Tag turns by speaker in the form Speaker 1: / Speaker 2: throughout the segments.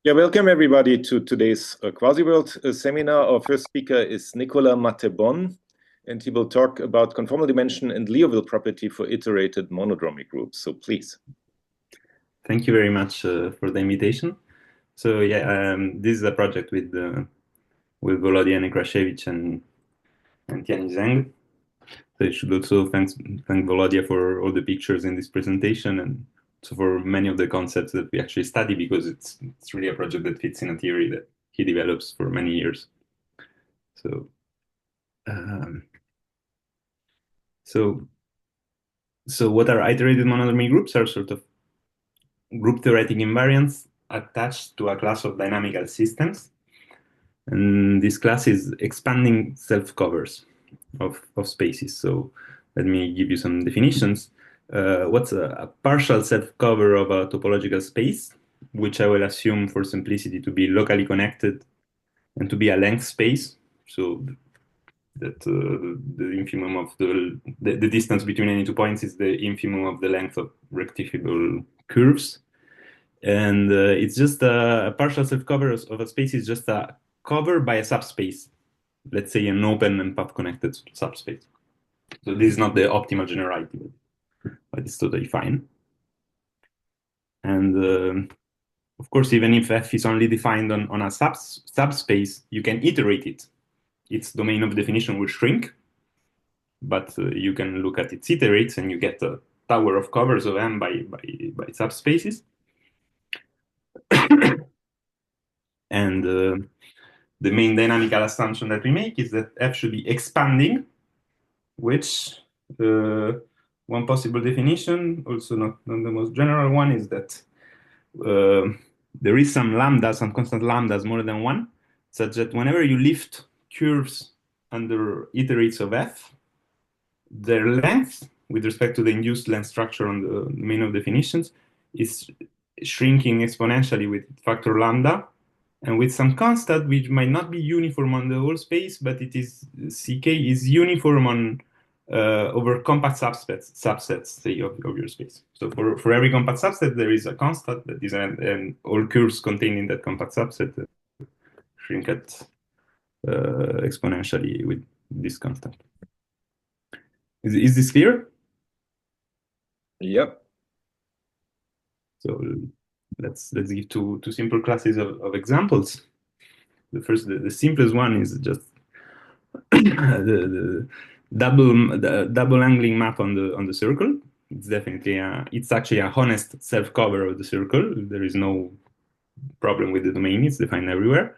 Speaker 1: Yeah, welcome everybody to today's Quasiworld seminar. Our first speaker is Nicolás Mattebon, and he will talk about conformal dimension and Liouville property for iterated monodromy groups. So please.
Speaker 2: Thank you very much for the invitation. So yeah, this is a project with Volodya Nekrashevych and Zheng. So I should also thank Volodya for all the pictures in this presentation and so for many of the concepts that we actually study, because it's really a project that fits in a theory that he develops for many years. So so what are iterated monodromy groups? Are sort of group theoretic invariants attached to a class of dynamical systems. And this class is expanding self-covers of spaces. So let me give you some definitions. What's a partial self-cover of a topological space, which I will assume for simplicity to be locally connected and to be a length space. So that the infimum of the distance between any 2 points is the infimum of the length of rectifiable curves. And it's just a partial self-cover of a space is just a cover by a subspace, let's say an open and path-connected subspace. So this is not the optimal generality, but it's totally fine. And of course, even if F is only defined on a subspace, you can iterate it. Its domain of definition will shrink, but you can look at its iterates and you get a tower of covers of M by subspaces. And the main dynamical assumption that we make is that F should be expanding, which one possible definition, also not the most general one, is that there is some lambda, some constant lambdas more than one, such that whenever you lift curves under iterates of F, their length, with respect to the induced length structure on the main of definitions, is shrinking exponentially with factor lambda, and with some constant which might not be uniform on the whole space, but it is ck is uniform on over compact subsets say of your space. So for every compact subset there is a constant that is and all curves contained in that compact subset shrink at exponentially with this constant. Is this clear?
Speaker 1: Yep.
Speaker 2: So let's give two simple classes of examples. The simplest one is just the double angling map on the circle. It's definitely it's actually a honest self-cover of the circle. There is no problem with the domain. It's defined everywhere,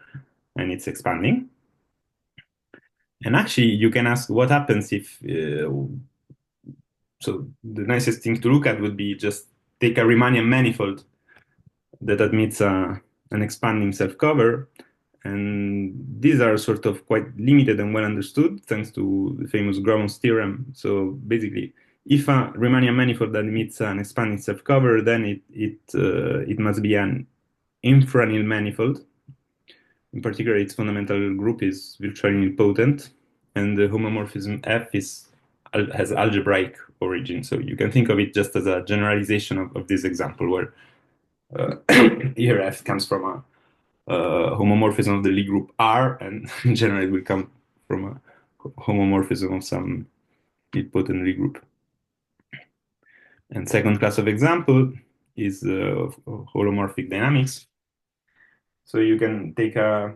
Speaker 2: and it's expanding. And actually, you can ask what happens if. So the nicest thing to look at would be just take a Riemannian manifold that admits an expanding self-cover. And these are sort of quite limited and well understood thanks to the famous Gromon's theorem. So basically, if a Riemannian manifold admits an expanding self-cover, then it must be an infranil manifold. In particular, its fundamental group is virtually nilpotent, and the homomorphism F has algebraic origin. So you can think of it just as a generalization of this example, where here F comes from a homomorphism of the Lie group R, and in general it will come from a homomorphism of some nilpotent Lie group. And second class of example is holomorphic dynamics. So you can take a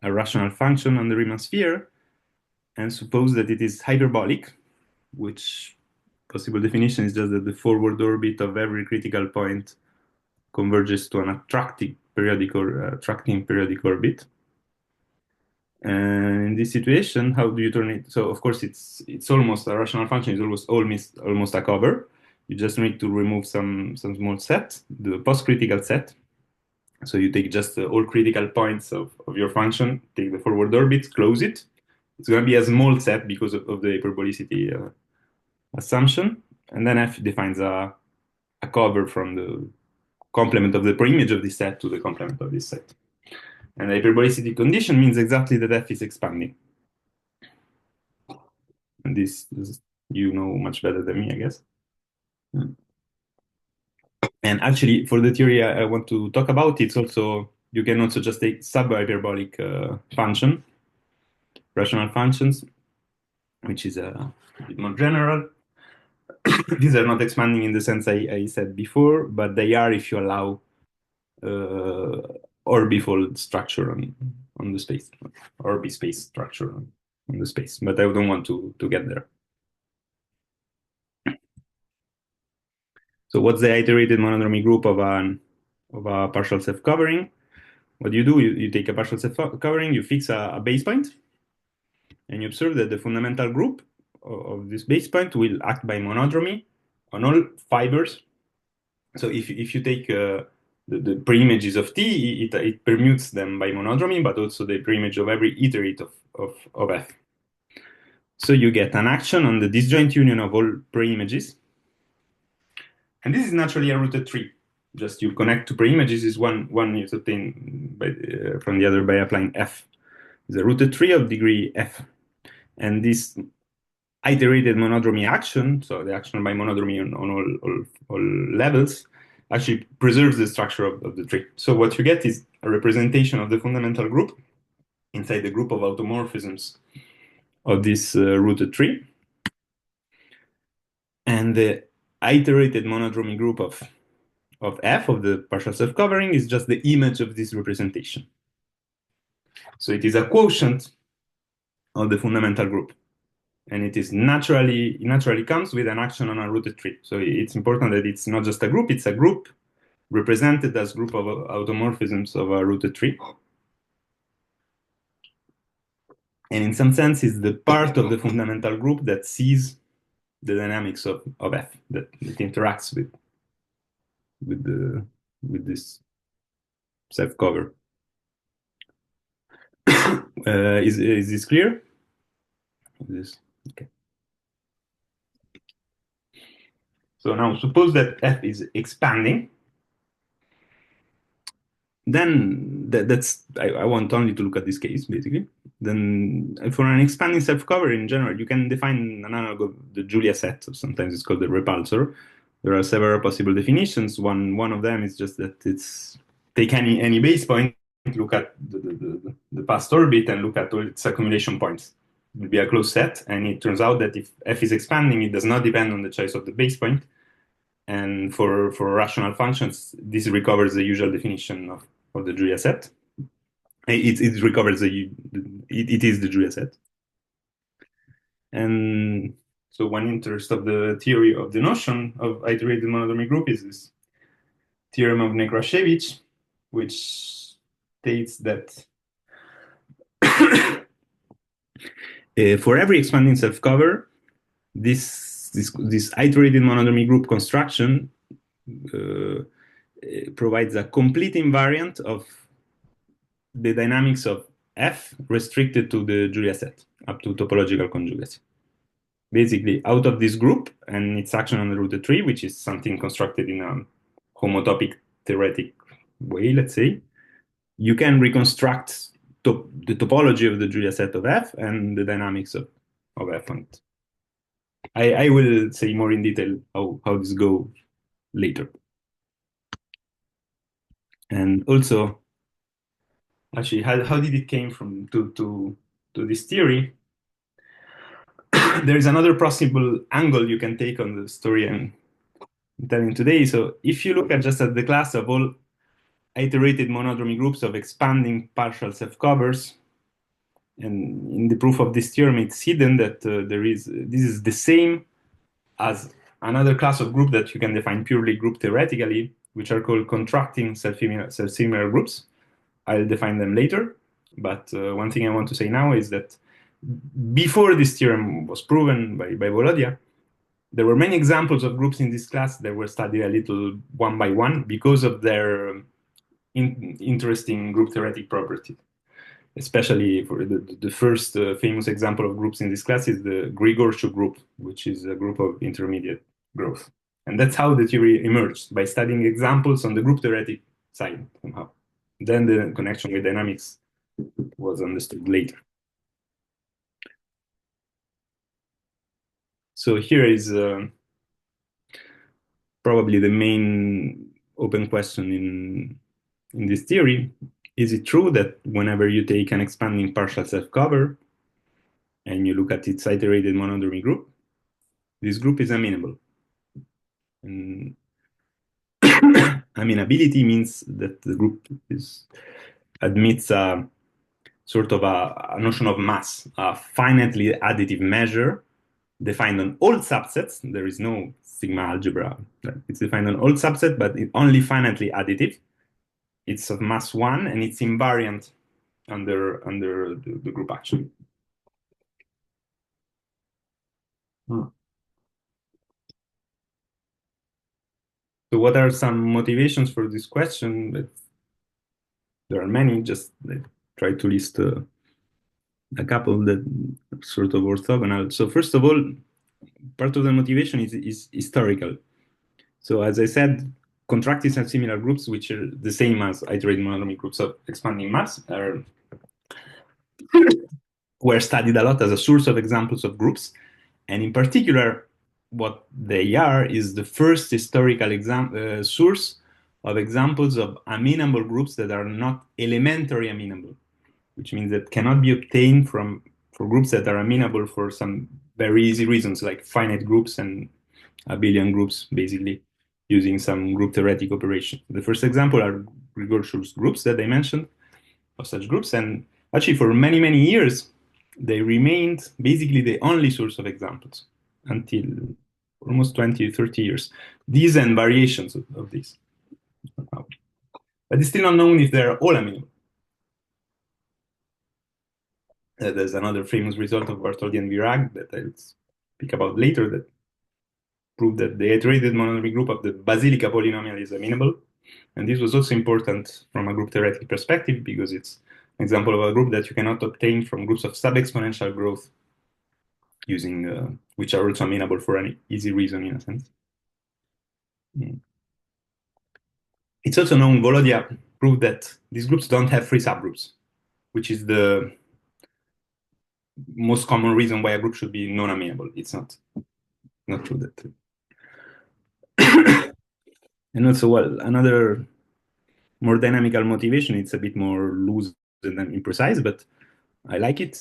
Speaker 2: rational function on the Riemann sphere and suppose that it is hyperbolic, which possible definition is just that the forward orbit of every critical point converges to an attracting periodic orbit. And in this situation, how do you turn it? So of course, it's almost a rational function. It's almost a cover. You just need to remove some small set, the post-critical set. So you take just all critical points of your function, take the forward orbit, close it. It's going to be a small set because of the hyperbolicity assumption. And then F defines a cover from the complement of the preimage of this set to the complement of this set. And the hyperbolicity condition means exactly that F is expanding. And this you know much better than me, I guess. And actually, for the theory I want to talk about, it's also, you can also just take sub-hyperbolic function, rational functions, which is a bit more general. These are not expanding in the sense I said before, but they are if you allow orbifold structure on the space, orbi space structure on the space. But I don't want to get there. So what's the iterated monodromy group of a partial self-covering? What you do, you take a partial self-covering, you fix a base point, and you observe that the fundamental group of this base point will act by monodromy on all fibers. So if you take the preimages of T, it permutes them by monodromy, but also the preimage of every iterate of F. So you get an action on the disjoint union of all preimages. And this is naturally a rooted tree. Just you connect two preimages is one is obtained from the other by applying F. The rooted tree of degree F. And this iterated monodromy action, so the action by monodromy on all levels, actually preserves the structure of the tree. So what you get is a representation of the fundamental group inside the group of automorphisms of this rooted tree. And the iterated monodromy group of F, of the partial self-covering, is just the image of this representation. So it is a quotient of the fundamental group. And it is naturally comes with an action on a rooted tree. So it's important that it's not just a group, it's a group represented as group of automorphisms of a rooted tree. And in some sense, it's the part of the fundamental group that sees the dynamics of F, that it interacts with this self-cover. Is this clear? Okay. So now suppose that F is expanding. Then that's I want only to look at this case, basically. Then for an expanding self-cover in general, you can define an analog of the Julia set, or sometimes it's called the repulsor. There are several possible definitions. One of them is just that it's take any base point, look at the past orbit, and look at all its accumulation points. It will be a closed set, and it turns out that if F is expanding, it does not depend on the choice of the base point. And for rational functions, this recovers the usual definition of the Julia set. It recovers it is the Julia set. And so one interest of the theory of the notion of iterated monodromy group is this theorem of Nekrashevych, which states that for every expanding self-cover, this iterated monodromy group construction provides a complete invariant of the dynamics of F restricted to the Julia set up to topological conjugacy. Basically, out of this group and its action on the rooted tree, which is something constructed in a homotopic theoretic way, let's say, you can reconstruct the topology of the Julia set of F and the dynamics of F on it. I will say more in detail how this goes later. And also, actually, how did it came from to this theory? There is another possible angle you can take on the story I'm telling today. So if you look at just at the class of all iterated monodromy groups of expanding partial self-covers, and in the proof of this theorem, it's hidden that this is the same as another class of group that you can define purely group theoretically, which are called contracting self-similar groups. I'll define them later. But one thing I want to say now is that before this theorem was proven by Volodia, there were many examples of groups in this class that were studied a little one by one because of their interesting group theoretic properties. Especially for the first famous example of groups in this class is the Grigorchuk group, which is a group of intermediate growth. And that's how the theory emerged, by studying examples on the group theoretic side somehow. Then the connection with dynamics was understood later. So here is probably the main open question in this theory. Is it true that whenever you take an expanding partial self-cover and you look at its iterated monodromy group, this group is amenable? And amenability means that the group admits a sort of a notion of mass, a finitely additive measure defined on all subsets. There is no sigma algebra. It's defined on all subsets, but it's only finitely additive. It's of mass 1, and it's invariant under the group action. So what are some motivations for this question? There are many, just try to list a couple that are sort of orthogonal. So first of all, part of the motivation is historical. So as I said, contractile and similar groups, which are the same as iterated monodromy groups of expanding mass, were studied a lot as a source of examples of groups. And in particular, what they are is the first historical source of examples of amenable groups that are not elementary amenable, which means that cannot be obtained for groups that are amenable for some very easy reasons, like finite groups and abelian groups, basically using some group theoretic operation. The first example are Grigor-Schulz groups that I mentioned, of such groups, and actually for many, many years, they remained basically the only source of examples until almost 20, 30 years. These and variations of these. But it's still unknown if they're all amenable. There's another famous result of Bartholdi and Virag that I'll speak about later that proved that the iterated monodromy group of the Basilica polynomial is amenable. And this was also important from a group theoretic perspective because it's an example of a group that you cannot obtain from groups of sub-exponential growth using which are also amenable for an easy reason in a sense. It's also known, Volodia proved that these groups don't have free subgroups, which is the most common reason why a group should be non-amenable. It's not true that. And also, well, another more dynamical motivation, it's a bit more loose than imprecise, but I like it.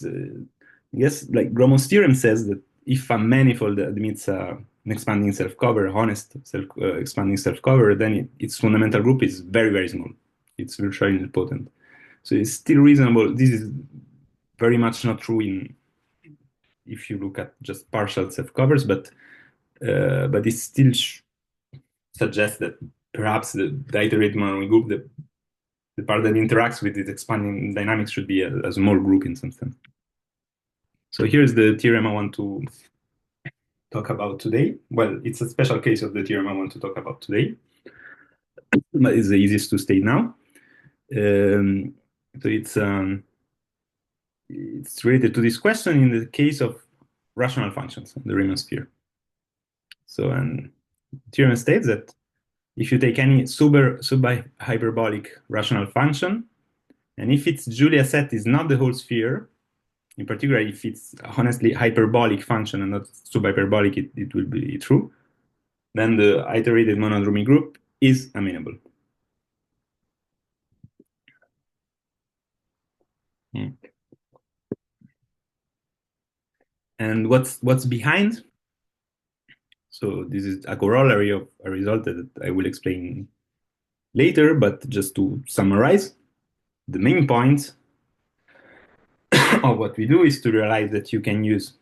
Speaker 2: Yes, like Gromon's theorem says that if a manifold admits an expanding self-cover, honest expanding self-cover, then its fundamental group is very, very small. It's virtually nilpotent. So it's still reasonable. This is very much not true if you look at just partial self-covers, but it still suggests that perhaps the iterated monodromy group, the part that interacts with its expanding dynamics, should be a small group in some sense. So here's the theorem I want to talk about today. Well, it's a special case of the theorem I want to talk about today, but it's the easiest to state now. So it's related to this question in the case of rational functions in the Riemann sphere. So, and theorem states that if you take any sub-hyperbolic rational function, and if its Julia set is not the whole sphere, in particular, if it's honestly hyperbolic function and not sub-hyperbolic, it will be true, then the iterated monodromy group is amenable. And what's behind? So this is a corollary of a result that I will explain later, but just to summarize, the main point of what we do is to realize that you can use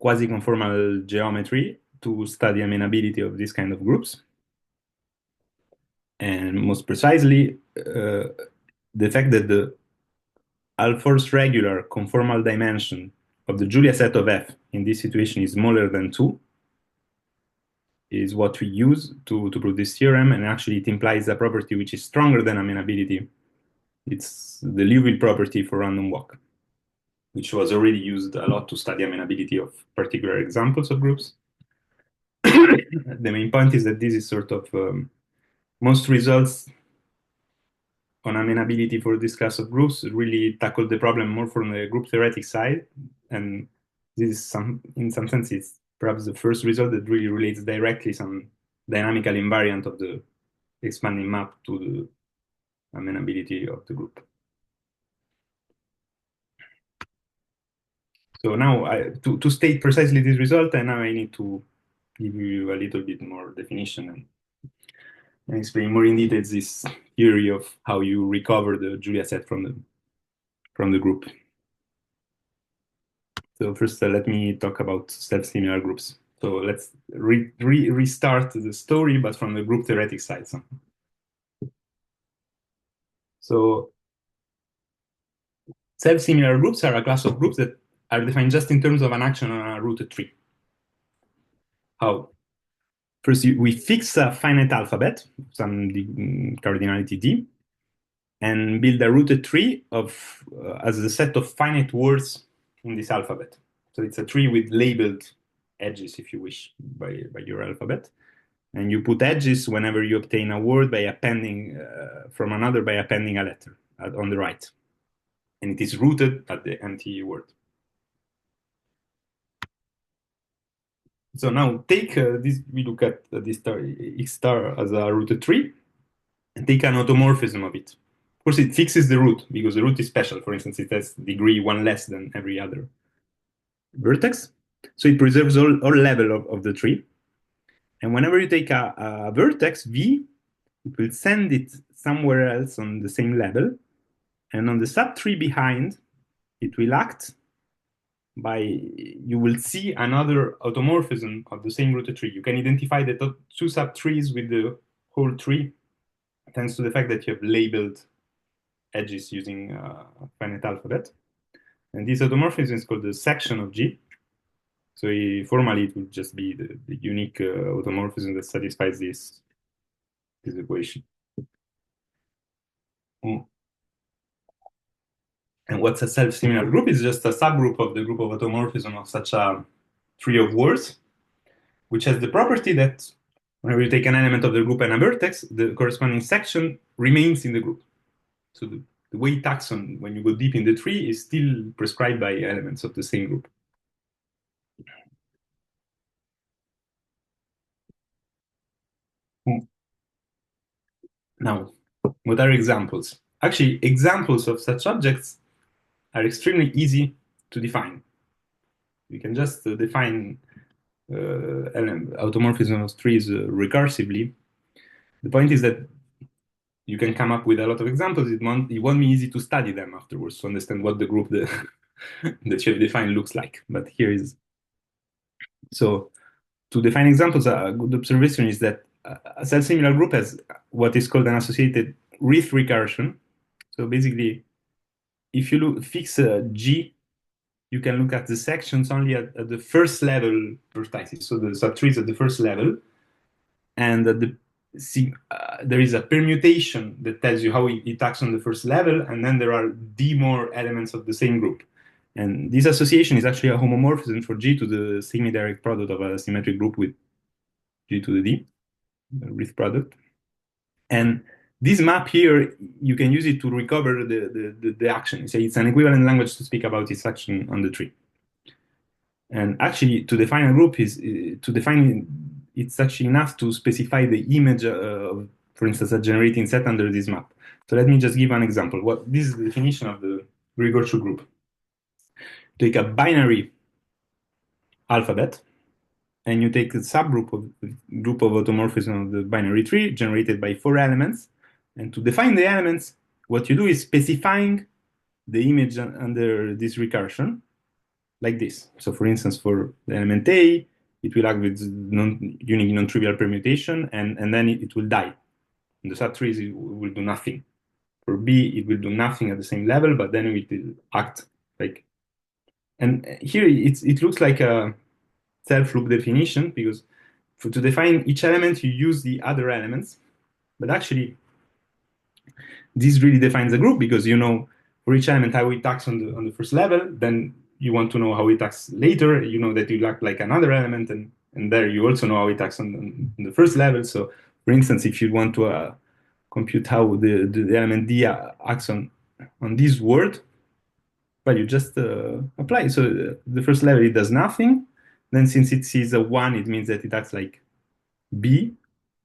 Speaker 2: quasi-conformal geometry to study amenability of this kind of groups. And most precisely, the fact that the Ahlfors-Regular conformal dimension of the Julia set of F in this situation is smaller than 2 is what we use to prove this theorem, and actually it implies a property which is stronger than amenability. It's the Liouville property for random walk, which was already used a lot to study amenability of particular examples of groups. The main point is that this is sort of most results on amenability for this class of groups really tackle the problem more from the group theoretic side, and this is in some sense it's perhaps the first result that really relates directly some dynamical invariant of the expanding map to the amenability of the group. So now, to state precisely this result, and now I need to give you a little bit more definition and explain more in detail this theory of how you recover the Julia set from the group. So first, let me talk about self-similar groups. So let's restart the story, but from the group theoretic side. So self-similar groups are a class of groups that are defined just in terms of an action on a rooted tree. How? First, we fix a finite alphabet, some cardinality D, and build a rooted tree of as a set of finite words in this alphabet. So it's a tree with labeled edges, if you wish, by your alphabet. And you put edges whenever you obtain a word by appending from another by appending a letter on the right. And it is rooted at the empty word. So now take this, we look at this star, X star as a rooted tree, and take an automorphism of it. Of course, it fixes the root, because the root is special. For instance, it has degree 1 less than every other vertex. So it preserves all level of the tree. And whenever you take a vertex, V, it will send it somewhere else on the same level. And on the subtree behind, it will act by, you will see another automorphism of the same rooted tree. You can identify the 2 subtrees with the whole tree, thanks to the fact that you have labeled edges using finite alphabet. And this automorphism is called the section of G. So formally, it would just be the unique automorphism that satisfies this equation. And what's a self-similar group? Is just a subgroup of the group of automorphism of such a tree of words, which has the property that whenever you take an element of the group and a vertex, the corresponding section remains in the group. So the way taxon, when you go deep in the tree, is still prescribed by elements of the same group. Now, what are examples? Actually, examples of such objects are extremely easy to define. You can just define automorphism of trees recursively. The point is that you can come up with a lot of examples. It won't be easy to study them afterwards to understand what the group that you have defined looks like. But here is, so to define examples, a good observation is that a self-similar group has what is called an associated with recursion. So basically, if you fix G, you can look at the sections only at the first level vertices. So the subtrees at the first level, and there is a permutation that tells you how it acts on the first level, and then there are D more elements of the same group. And this association is actually a homomorphism for G to the semi-direct product of a symmetric group with G to the D, with product. And this map here, you can use it to recover the action. So it's an equivalent language to speak about its action on the tree. And actually, to define a group it's actually enough to specify the image of, for instance, a generating set under this map. So let me just give an example. This is the definition of the Grigor-Chu group. Take a binary alphabet, and you take a subgroup of group of automorphism of the binary tree generated by 4 elements. And to define the elements, what you do is specifying the image under this recursion, like this. So for instance, for the element A, it will act with unique non-trivial permutation, and then it will die. In the subtrees, it will do nothing. For B, it will do nothing at the same level, but then it will act like. And here it looks like a self-loop definition, because to define each element, you use the other elements. But actually, this really defines the group, because you know for each element how it acts on the first level, then you want to know how it acts later. You know that you act like another element, and there you also know how it acts on the first level. So, for instance, if you want to compute how the element D acts on this word, well, you just apply. So the first level, it does nothing. Then since it sees a 1, it means that it acts like B,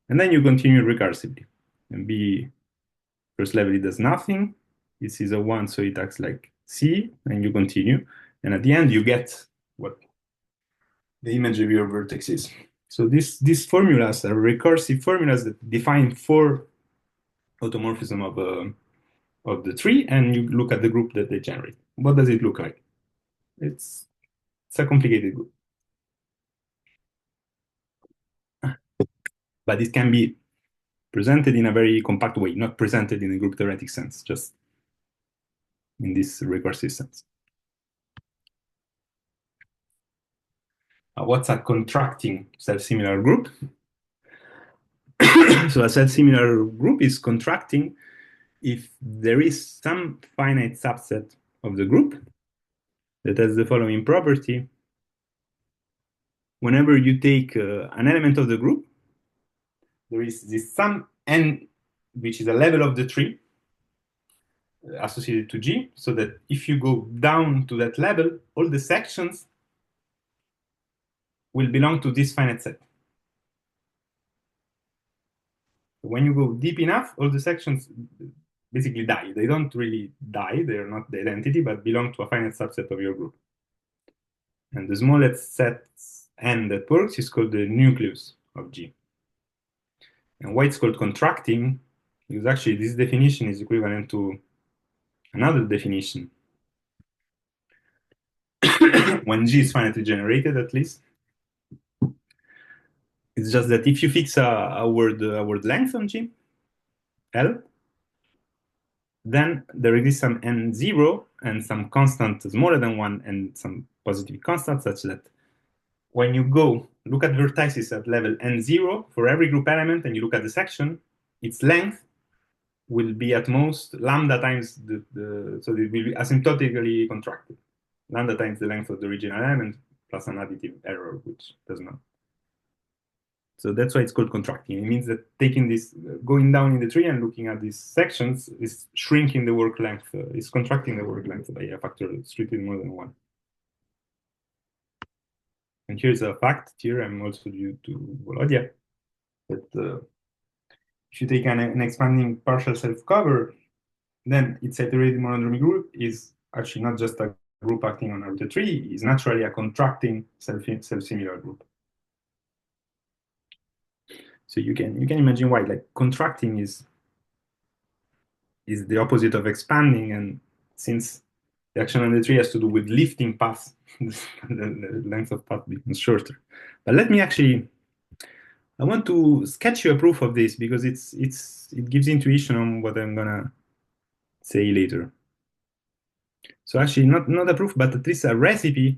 Speaker 2: and then you continue recursively. and B, first level, it does nothing. This is a 1, so it acts like C, and you continue. And at the end, you get what the image of your vertex is. So these formulas are recursive formulas that define 4 automorphism of the tree, and you look at the group that they generate. What does it look like? It's a complicated group. But it can be presented in a very compact way, not presented in a group theoretic sense, just in this recursive sense. What's a contracting self-similar group? So a self-similar group is contracting if there is some finite subset of the group that has the following property. Whenever you take an element of the group, there is this sum n, which is a level of the tree associated to G, so that if you go down to that level, all the sections will belong to this finite set. When you go deep enough, all the sections basically die. They don't really die, they're not the identity, but belong to a finite subset of your group. And the smallest set n that works is called the nucleus of G. And why it's called contracting, because actually this definition is equivalent to another definition. When G is finitely generated, at least. It's just that if you fix a word length on G, L, then there exists some n0 and some constant smaller than 1 and some positive constant, such that when you go look at vertices at level n0 for every group element and you look at the section, its length will be at most lambda times so it will be asymptotically contracted. Lambda times the length of the original element plus an additive error, which does not. So that's why it's called contracting. It means that taking this, going down in the tree and looking at these sections is shrinking the work length, is contracting the work length by a factor strictly more than 1. And here's a fact theorem also due to Volodya, that if you take an expanding partial self-cover, then its iterated monodromy group is actually not just a group acting on a tree, is naturally a contracting self-similar group. So you can imagine why, like, contracting is the opposite of expanding, and since the action on the tree has to do with lifting paths, the length of path becomes shorter. But let me actually, I want to sketch you a proof of this because it gives intuition on what I'm gonna say later. So actually not a proof, but at least a recipe.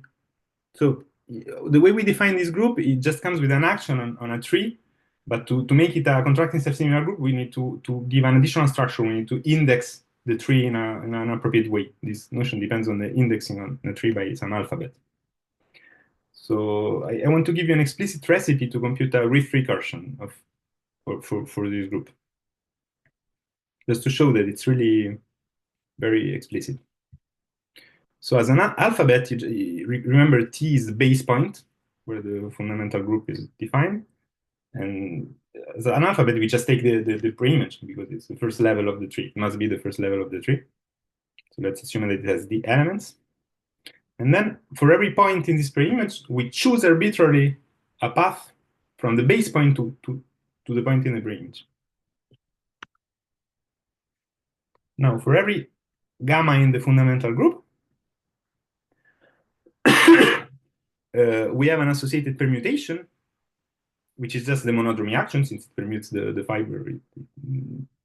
Speaker 2: So the way we define this group, it just comes with an action on a tree. But to make it a contracting self-similar group, we need to give an additional structure. We need to index the tree in an appropriate way. This notion depends on the indexing on the tree by some alphabet. So I want to give you an explicit recipe to compute a Rift recursion for this group, just to show that it's really very explicit. So as an alphabet, remember T is the base point where the fundamental group is defined. And as an alphabet, we just take the pre-image because it's the first level of the tree. It must be the first level of the tree. So let's assume that it has the elements. And then for every point in this pre-image, we choose arbitrarily a path from the base point to the point in the pre-image. Now, for every gamma in the fundamental group, we have an associated permutation, which is just the monodromy action, since it permutes the fiber, it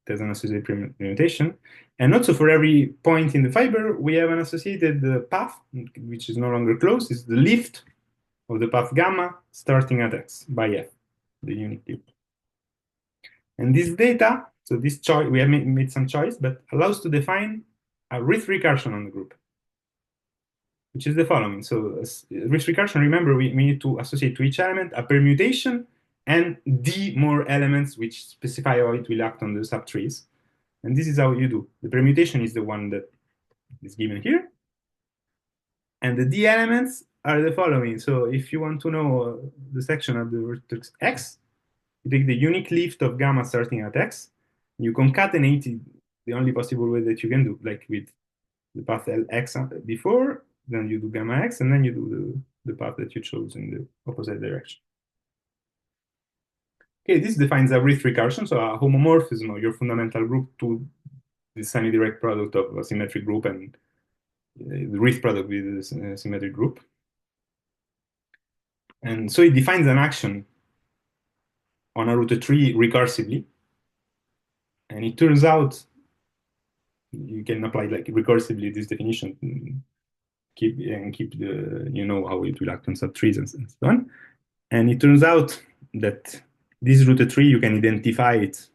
Speaker 2: has an associated permutation. And also for every point in the fiber, we have an associated path, which is no longer closed. It's the lift of the path gamma starting at x by f, the unique lift. And this data, so this choice, we have made some choice, but allows to define a Rift recursion on the group, which is the following. So Rift recursion, remember, we need to associate to each element a permutation and d more elements which specify how it will act on the subtrees. And this is how you do. The permutation is the one that is given here. And the d elements are the following. So if you want to know the section of the vertex x, you take the unique lift of gamma starting at x, You concatenate it the only possible way that you can do, like with the path Lx before, then you do gamma x, and then you do the path that you chose in the opposite direction. Okay, this defines a Ritz recursion, so a homomorphism of your fundamental group to the semi-direct product of a symmetric group and the Ritz product with the symmetric group. And so it defines an action on a root tree recursively. And it turns out you can apply like recursively this definition, keep the, you know how it will act on subtrees and so on. And it turns out that this root tree, you can identify it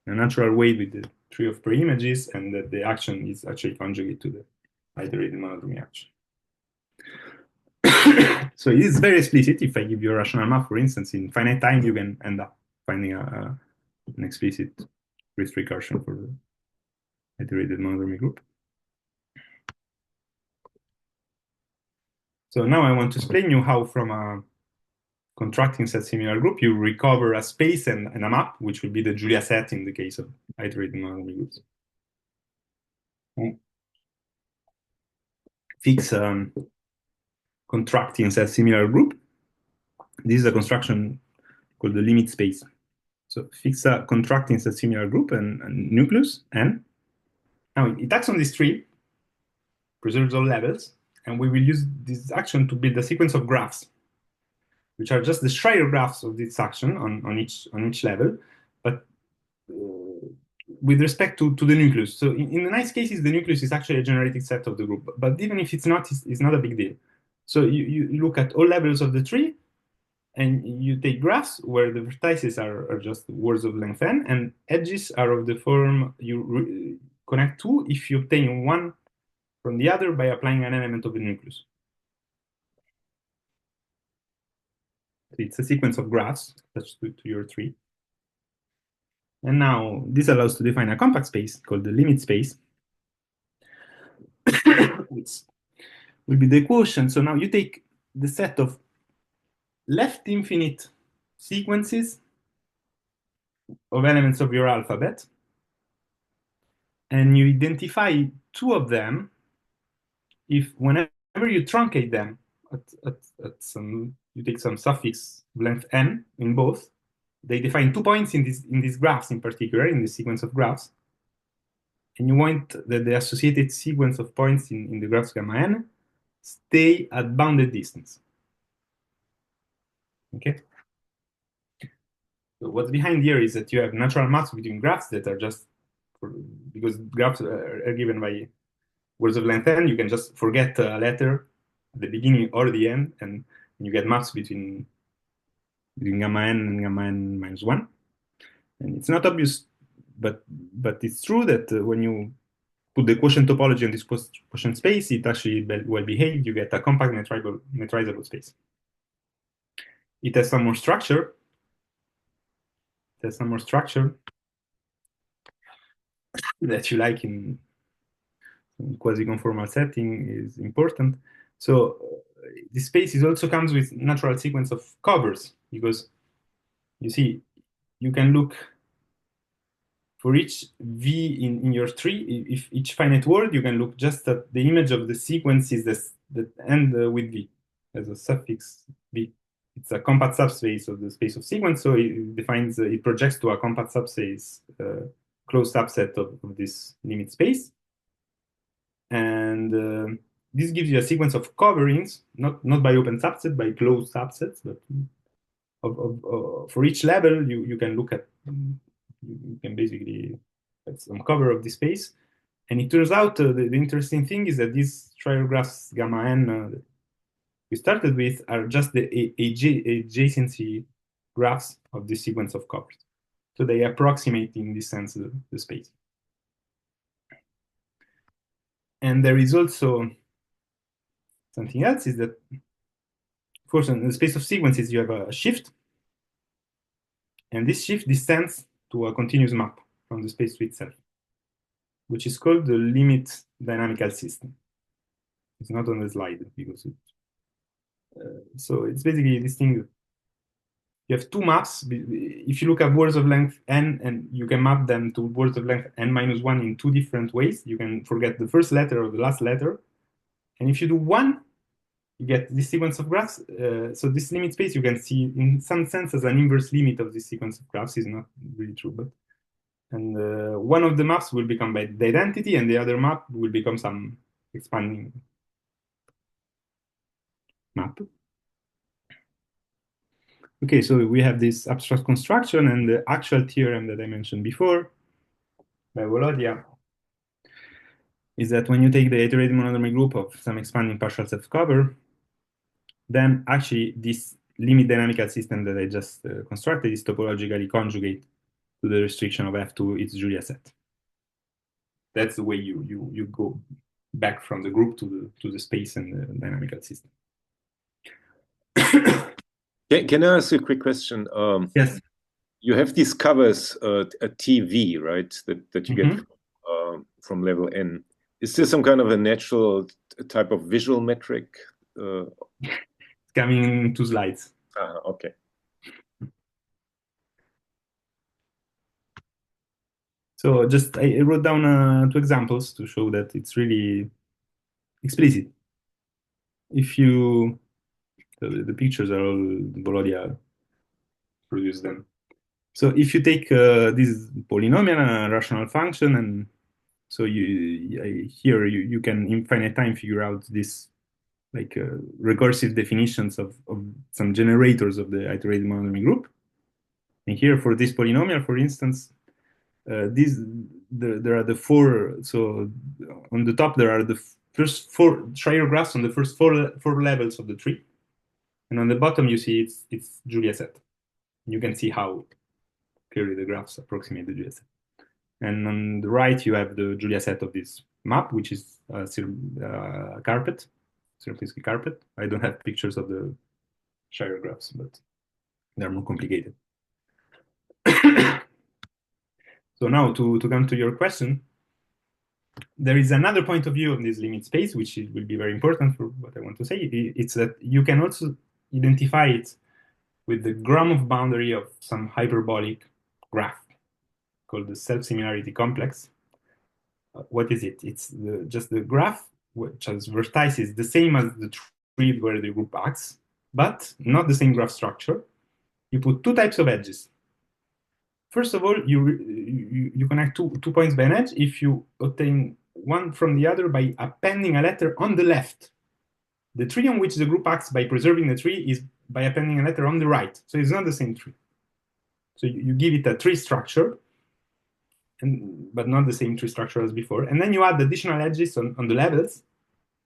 Speaker 2: in a natural way with the tree of preimages, and that the action is actually conjugate to the iterated monodromy action. So it is very explicit. If I give you a rational map, for instance, in finite time, you can end up finding an explicit Ritz recursion for the iterated monodromy group. So now I want to explain you how from a contracting set similar group, you recover a space and a map, which will be the Julia set in the case of iterated monodromy groups. Fix contracting set similar group. This is a construction called the limit space. So fix a contracting set similar group and nucleus, and now it acts on this tree, preserves all levels, and we will use this action to build a sequence of graphs, which are just the Schreier graphs of this action on each level, but with respect to the nucleus. So in the nice cases, the nucleus is actually a generated set of the group, but even if it's not a big deal. So you look at all levels of the tree, and you take graphs where the vertices are just words of length n, and edges are of the form you connect to if you obtain one from the other by applying an element of the nucleus. It's a sequence of graphs attached to your tree. And now this allows to define a compact space called the limit space, which will be the quotient. So now you take the set of left infinite sequences of elements of your alphabet, and you identify two of them if whenever you truncate them at some, you take some suffix length n in both, they define 2 points in these graphs in particular, in this sequence of graphs, and you want that the associated sequence of points in the graphs gamma n stay at bounded distance. Okay. So what's behind here is that you have natural maps between graphs that are just because graphs are given by words of length n, you can just forget a letter at the beginning or the end, and you get maps between gamma n and gamma n minus 1. And it's not obvious, but it's true that when you put the quotient topology on this quotient space, it actually well behaved. You get a compact metrizable space. It has some more structure. That you like in quasi-conformal setting is important. So this space also comes with natural sequence of covers, because you see, you can look for each v in your tree. If each finite word, you can look just at the image of the sequences that end with v as a suffix v. It's a compact subspace of the space of sequence, so it projects to a compact subspace closed subset of this limit space. And this gives you a sequence of coverings, not by open subset, by closed subsets, but for each level, you can look at, you can basically get some cover of the space. And it turns out the interesting thing is that these Schreier graphs gamma n we started with are just the adjacency graphs of this sequence of covers. So they approximate in this sense the space. And there is also something else, is that, of course, in the space of sequences, you have a shift. And this shift descends to a continuous map from the space to itself, which is called the limit dynamical system. It's not on the slide because so it's basically this thing you have two maps. If you look at words of length n, and you can map them to words of length n-1 in two different ways. You can forget the first letter or the last letter. And if you do one, you get this sequence of graphs. So this limit space you can see in some sense as an inverse limit of this sequence of graphs. Is not really true, but and one of the maps will become by the identity, and the other map will become some expanding map. Okay, so we have this abstract construction and the actual theorem that I mentioned before by Volodia is that when you take the iterated monodromy group of some expanding partial self-cover, then actually this limit dynamical system that I just constructed is topologically conjugate to the restriction of F to its Julia set. That's the way you go back from the group to the space and the dynamical system.
Speaker 1: Can I ask you a quick question?
Speaker 2: Yes.
Speaker 1: You have these covers at TV, right? That you get from level N. Is this some kind of a natural type of visual metric?
Speaker 2: It's coming in 2 slides.
Speaker 1: Okay.
Speaker 2: So just I wrote down 2 examples to show that it's really explicit. If you, the pictures are all Volodia produced them. So if you take this polynomial and a rational function, and so here you can in finite time figure out this like recursive definitions of some generators of the iterated monodromy group. And here for this polynomial, for instance, there are the 4. So on the top there are the first 4 Schreier graphs on the first four levels of the tree, and on the bottom you see it's Julia set. You can see how clearly the graphs approximate the Julia set. And on the right you have the Julia set of this map, which is carpet, Sierpinski carpet. I don't have pictures of the Schreier graphs, but they're more complicated. So now to come to your question, there is another point of view of this limit space, which will be very important for what I want to say. It's that you can also identify it with the Gromov boundary of some hyperbolic graph called the self-similarity complex. What is it? It's just the graph which has vertices the same as the tree where the group acts, but not the same graph structure. You put 2 types of edges. First of all, you connect two points by an edge if you obtain one from the other by appending a letter on the left. The tree on which the group acts by preserving the tree is by appending a letter on the right. So it's not the same tree. So you give it a tree structure, but not the same tree structure as before. And then you add additional edges on the levels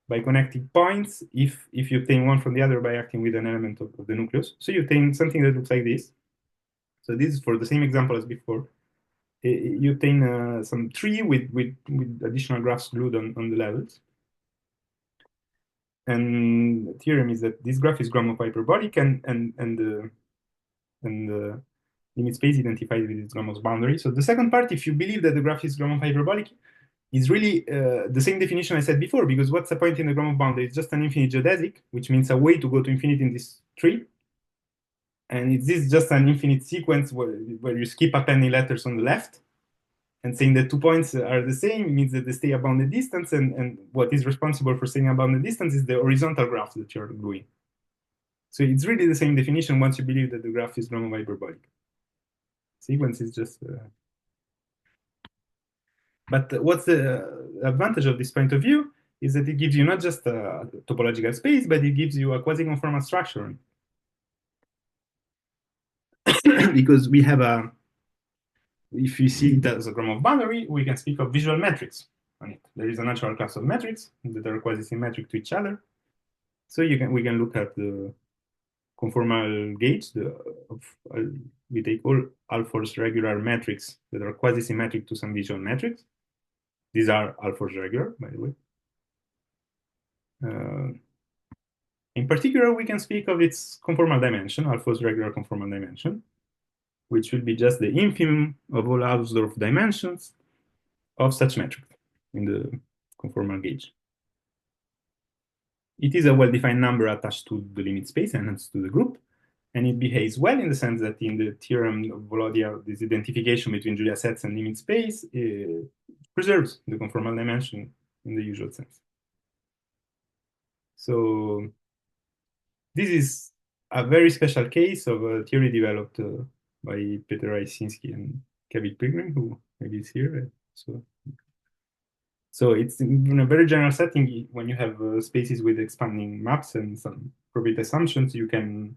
Speaker 2: by connecting points if you obtain one from the other by acting with an element of the nucleus. So you obtain something that looks like this. So this is for the same example as before. You obtain some tree with additional graphs glued on the levels. And the theorem is that this graph is Gromov hyperbolic, and the limit space identified with its Gromov's boundary. So the second part, if you believe that the graph is Gromov hyperbolic, is really the same definition I said before, because what's the point in the Gromov boundary? It's just an infinite geodesic, which means a way to go to infinity in this tree. And is this just an infinite sequence where you skip appending letters on the left? And saying that 2 points are the same means that they stay about the distance, and what is responsible for staying about the distance is the horizontal graph that you're gluing. So it's really the same definition once you believe that the graph is Gromov hyperbolic. Sequence is just... But what's the advantage of this point of view is that it gives you not just a topological space, but it gives you a quasi-conformal structure. Because we have if you see it as a Gromov boundary, we can speak of visual metrics on it. There is a natural class of metrics that are quasi-symmetric to each other. So we can look at the conformal gauge. We take all Ahlfors-Regular metrics that are quasi-symmetric to some visual metrics. These are Ahlfors-Regular, by the way. In particular, we can speak of its conformal dimension, Ahlfors-Regular conformal dimension, which will be just the infimum of all Hausdorff dimensions of such metric in the conformal gauge. It is a well-defined number attached to the limit space and hence to the group. And it behaves well in the sense that in the theorem of Volodya, this identification between Julia sets and limit space preserves the conformal dimension in the usual sense. So this is a very special case of a theory developed by Peter Rysinski and Kevin Pilgrim, who maybe is here. So it's in a very general setting. When you have spaces with expanding maps and some probability assumptions, you can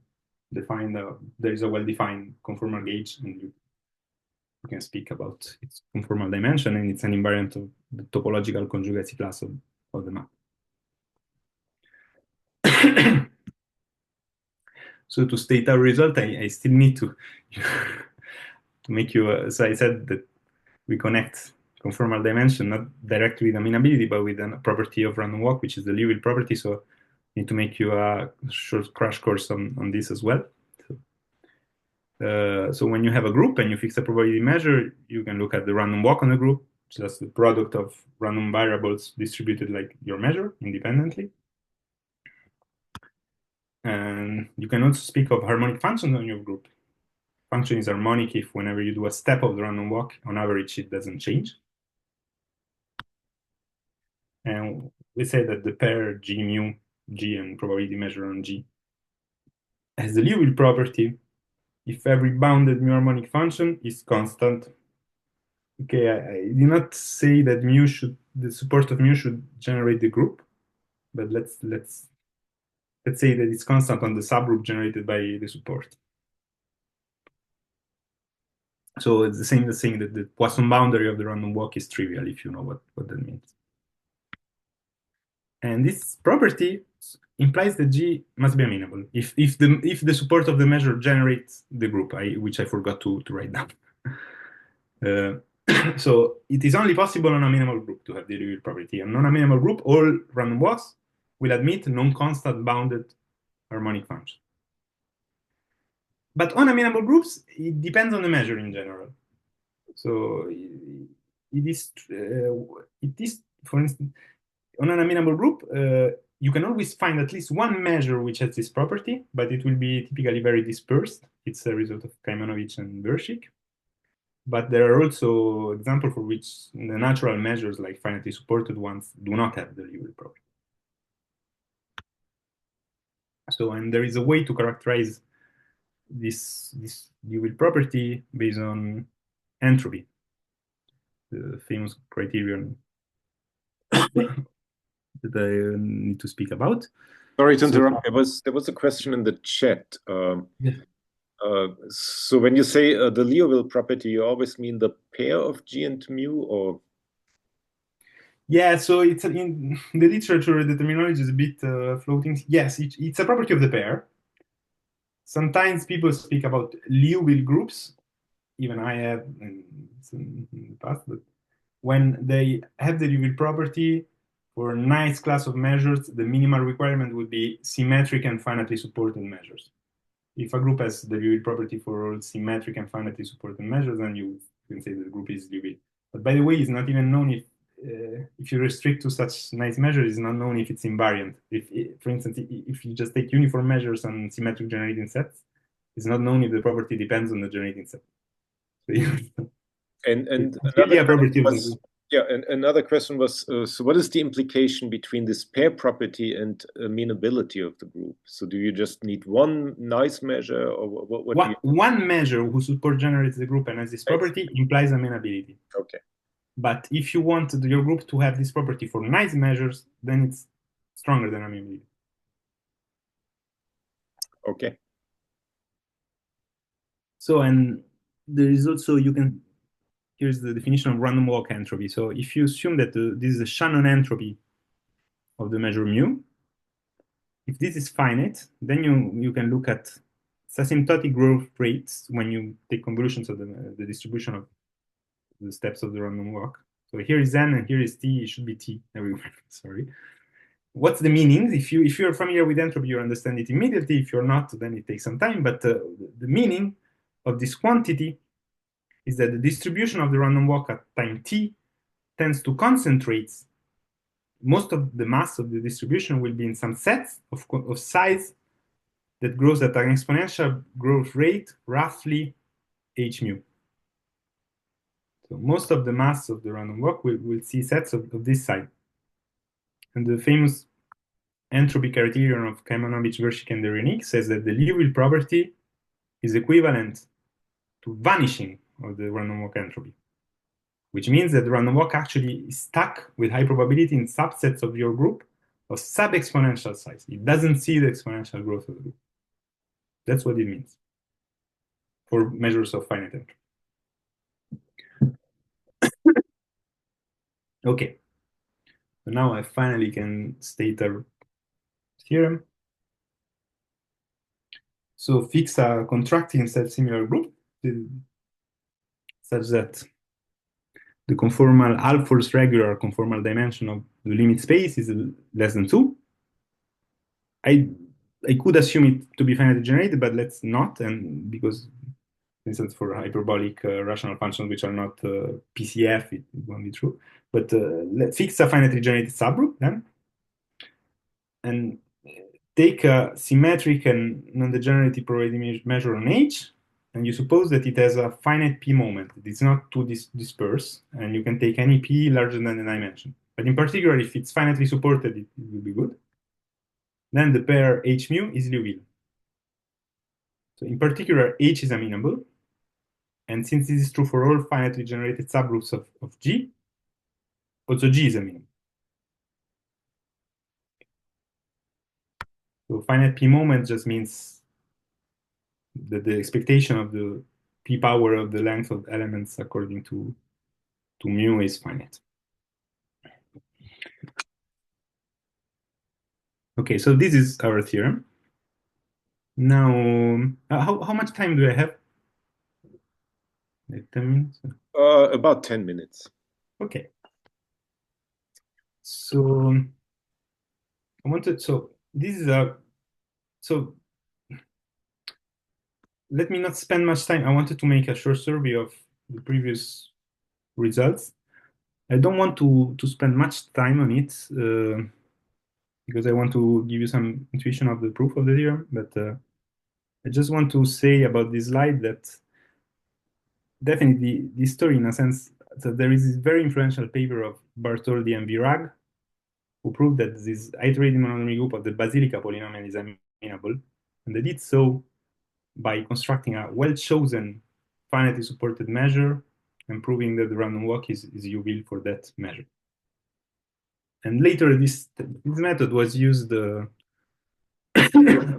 Speaker 2: define there is a well-defined conformal gauge, and you can speak about its conformal dimension, and it's an invariant of the topological conjugacy class of the map. So to state our result, I still need to to make you. So I said that we connect conformal dimension not directly with amenability, but with a property of random walk, which is the Liouville property. So I need to make you a short crash course on this as well. So when you have a group and you fix a probability measure, you can look at the random walk on the group, which is just the product of random variables distributed like your measure independently. And you can also speak of harmonic functions on your group. Function is harmonic if whenever you do a step of the random walk, on average, it doesn't change. And we say that the pair G mu, G and probability measure on G has the Liouville property if every bounded mu harmonic function is constant. Okay, I do not say that the support of mu should generate the group, but let's say that it's constant on the subgroup generated by the support. So it's the same as saying that the Poisson boundary of the random walk is trivial, if you know what that means. And this property implies that G must be amenable if the support of the measure generates the group, which I forgot to write down. So it is only possible on a amenable group to have the Liouville property. A non-amenable group, all random walks will admit non-constant bounded harmonic function. But on amenable groups, it depends on the measure in general. So it is, for instance, on an amenable group, you can always find at least one measure which has this property, but it will be typically very dispersed. It's a result of Kajmanovic and Bershik. But there are also examples for which the natural measures, like finitely supported ones, do not have the Liouville property. So, and there is a way to characterize this Liouville property based on entropy, the famous criterion that I need to speak about.
Speaker 1: Sorry to interrupt. There was a question in the chat. So when you say the Liouville property, you always mean the pair of G and mu, or?
Speaker 2: Yeah, so it's in the literature, the terminology is a bit floating. Yes, it's a property of the pair. Sometimes people speak about Liouville groups. Even I have in the past, but when they have the Liouville property for a nice class of measures, the minimal requirement would be symmetric and finitely supported measures. If a group has the Liouville property for all symmetric and finitely supported measures, then you can say the group is Liouville. But by the way, it's not even known if you restrict to such nice measures, it's not known if it's invariant. For instance, if you just take uniform measures on symmetric generating sets, it's not known if the property depends on the generating set.
Speaker 1: And another question was, so what is the implication between this pair property and amenability of the group? So do you just need one nice measure, or what
Speaker 2: one measure whose support generates the group and has this property implies amenability.
Speaker 1: Okay.
Speaker 2: But if you want your group to have this property for nice measures, then it's stronger than amenability.
Speaker 1: Okay.
Speaker 2: So, and there is also, here's the definition of random walk entropy. So if you assume that this is a Shannon entropy of the measure mu, if this is finite, then you can look at asymptotic growth rates when you take convolutions of the distribution of the steps of the random walk. So here is n and here is t. It should be t everywhere. Sorry. What's the meaning? If you're familiar with entropy, you understand it immediately. If you're not, then it takes some time. But the meaning of this quantity is that the distribution of the random walk at time t tends to concentrate. Most of the mass of the distribution will be in some sets of size that grows at an exponential growth rate, roughly h mu. So most of the mass of the random walk will see sets of this size. And the famous entropy criterion of Kamenovich, Vershik, and Derenik says that the Liouville property is equivalent to vanishing of the random walk entropy, which means that the random walk actually is stuck with high probability in subsets of your group of sub-exponential size. It doesn't see the exponential growth of the group. That's what it means for measures of finite entropy. Okay, so now I finally can state a theorem. So fix a contracting self-similar group such that the conformal Ahlfors-Regular conformal dimension of the limit space is less than 2. I could assume it to be finitely generated, but let's not, and because, for instance, for hyperbolic rational functions which are not PCF, it won't be true. But let's fix a finitely generated subgroup then, and take a symmetric and non-degenerative probability measure on H, and you suppose that it has a finite p moment. It's not too dispersed, and you can take any p larger than the dimension. But in particular, if it's finitely supported, it will be good. Then the pair h mu is Liouville. So in particular, H is amenable. And since this is true for all finitely generated subgroups of G, also G is amenable. So finite p moment just means that the expectation of the p power of the length of elements according to mu is finite. Okay, so this is our theorem. Now, how much time do I have? Like 10 minutes?
Speaker 1: About 10 minutes.
Speaker 2: Okay. So I wanted, so this is a, so let me not spend much time. I wanted to make a short survey of the previous results. I don't want to spend much time on it because I want to give you some intuition of the proof of the theorem, but I just want to say about this slide that definitely this story, in a sense, that there is this very influential paper of Bartholdi and Virag, who proved that this iterated monodromy group of the Basilica polynomial is amenable, and they did so by constructing a well-chosen finitely supported measure and proving that the random walk is Liouville for that measure. And later, this method was used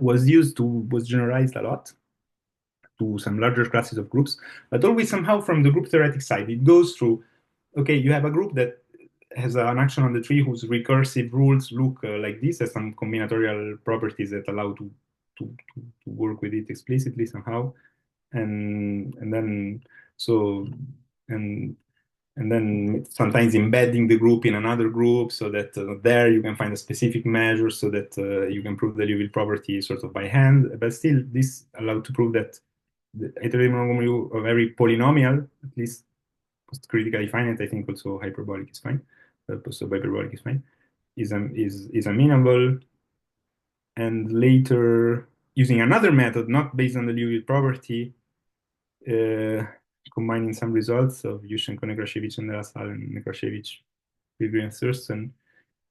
Speaker 2: was generalized a lot to some larger classes of groups, but always somehow from the group theoretic side. It goes through, okay, you have a group that has an action on the tree whose recursive rules look like this, has some combinatorial properties that allow to work with it explicitly somehow, and then sometimes embedding the group in another group so that there you can find a specific measure so that you can prove the Liouville property sort of by hand. But still, this allowed to prove that the iterated monodromy of every polynomial, at least post-critically finite, I think also hyperbolic is fine, post-hyperbolic is fine, is amenable. And later, using another method, not based on the Liouville property, combining some results of Yushchenko, Nekrashevych, and Nekrashevych, Ridley, and Thurston,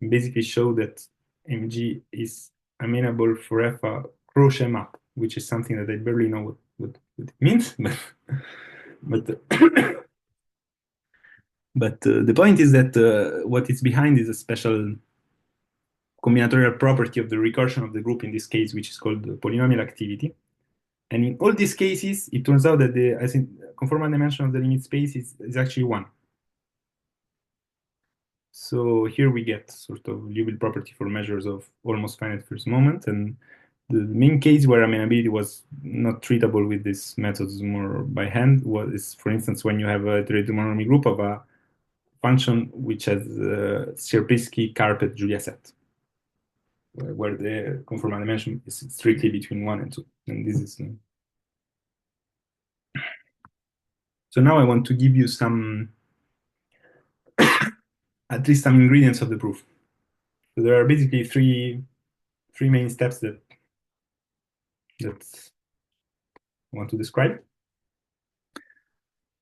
Speaker 2: basically show that MG is amenable for a crochet map, which is something that I barely know what it means, but the point is that what is behind is a special combinatorial property of the recursion of the group in this case, which is called polynomial activity. And in all these cases, it turns out that the conformal dimension of the limit space is actually 1. So here we get sort of Liouville property for measures of almost finite first moment. And the main case where amenability was not treatable with these methods more by hand was, for instance, when you have a iterated monodromy group of a function which has Sierpinski carpet Julia set, where the conformal dimension is strictly between 1 and 2. And this is so now I want to give you some, at least some ingredients of the proof. So there are basically three main steps that that I want to describe.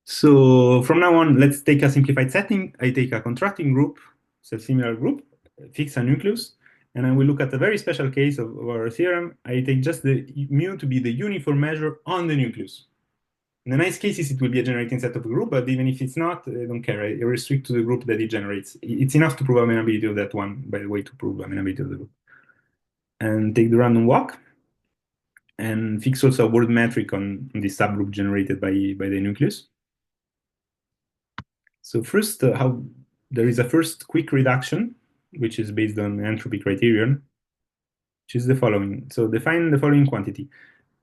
Speaker 2: So from now on, let's take a simplified setting. I take a contracting group, self-similar group, fix a nucleus, and I will look at a very special case of our theorem. I take just the mu to be the uniform measure on the nucleus. In the nice cases, it will be a generating set of a group, but even if it's not, I don't care. I restrict to the group that it generates. It's enough to prove amenability of that one, by the way, to prove amenability of the group. And take the random walk, and fix also a word metric on this subgroup generated by the nucleus. So first, there is a first quick reduction, which is based on the entropy criterion, which is the following. So define the following quantity.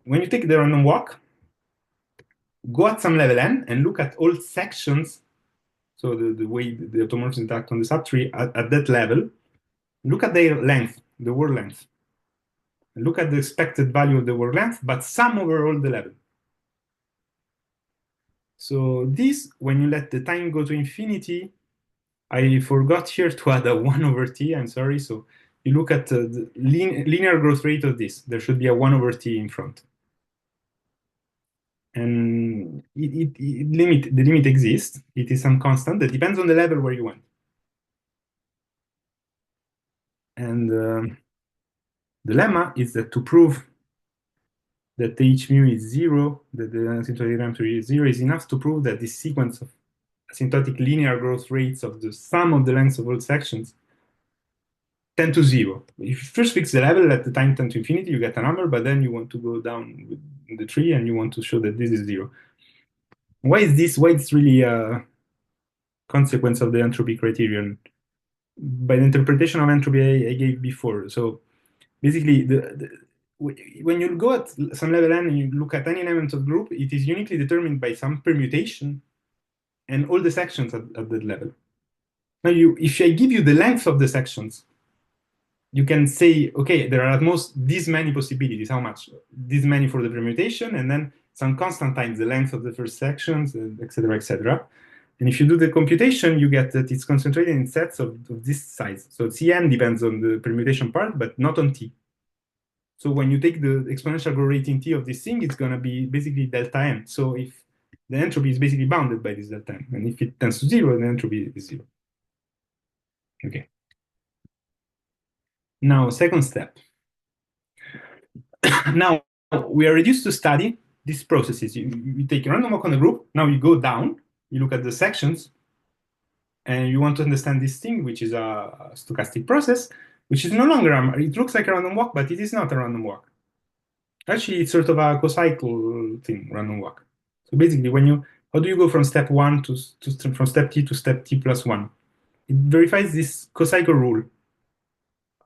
Speaker 2: When you take the random walk, go at some level n and look at all sections. So the way the automorphs interact on the subtree at that level, look at their length, the word length. Look at the expected value of the word length, but sum over all the level. So this, when you let the time go to infinity, I forgot here to add a 1 over t, I'm sorry. So you look at the linear growth rate of this. There should be a 1 over t in front. And the limit exists. It is some constant that depends on the level where you went. And the lemma is that to prove that h mu is 0, that the asymptotic diameter is 0, is enough to prove that this sequence of asymptotic linear growth rates of the sum of the lengths of all sections tend to 0. If you first fix the level at the time tend to infinity, you get a number, but then you want to go down with the tree and you want to show that this is 0. Why is this? Why it's really a consequence of the entropy criterion by the interpretation of entropy I gave before. So basically, when you go at some level n and you look at any element of group, it is uniquely determined by some permutation and all the sections at that level. Now, if I give you the length of the sections, you can say, okay, there are at most this many possibilities. How much? This many for the permutation, and then some constant times the length of the first sections, etc., etc. And if you do the computation, you get that it's concentrated in sets of this size. So Cn depends on the permutation part, but not on T. So when you take the exponential growth rate in T of this thing, it's going to be basically delta n. So if the entropy is basically bounded by this delta n, and if it tends to 0, the entropy is 0. Okay. Now, second step. Now, we are reduced to study these processes. You take a random walk on the group. Now you go down. You look at the sections. And you want to understand this thing, which is a stochastic process, which is no longer, it looks like a random walk, but it is not a random walk. Actually, it's sort of a cocycle thing, random walk. So basically, how do you go from step 1 from step t to step t plus 1? It verifies this cocycle rule.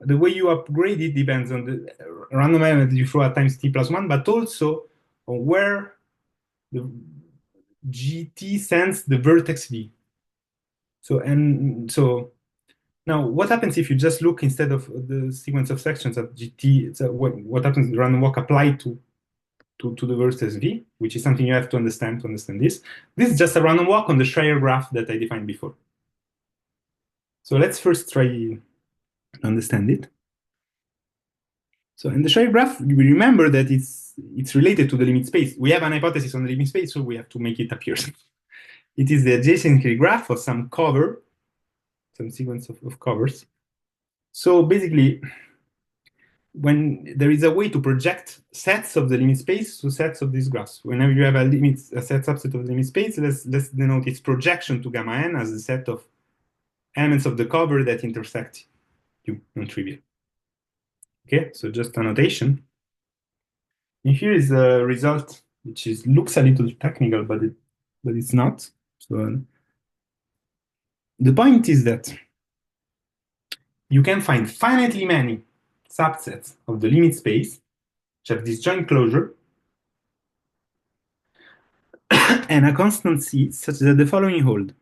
Speaker 2: The way you upgrade it depends on the random element that you throw at times t plus 1, but also on where the gt sends the vertex v. So now what happens if you just look instead of the sequence of sections at gt? So what happens if random walk applied to the vertex v, which is something you have to understand this. This is just a random walk on the Schreier graph that I defined before. So let's first try to understand it. So in the Schreier graph, we remember that it's related to the limit space. We have an hypothesis on the limit space, so we have to make it appear. It is the adjacency graph of some cover, some sequence of covers. So basically, when there is a way to project sets of the limit space to sets of these graphs. Whenever you have a set subset of the limit space, let's denote its projection to gamma n as the set of elements of the cover that intersect U, non-trivial. Okay, so just a notation. And here is a result which looks a little technical, but it's not. So the point is that you can find finitely many subsets of the limit space which have this joint closure and a constant C such that the following hold.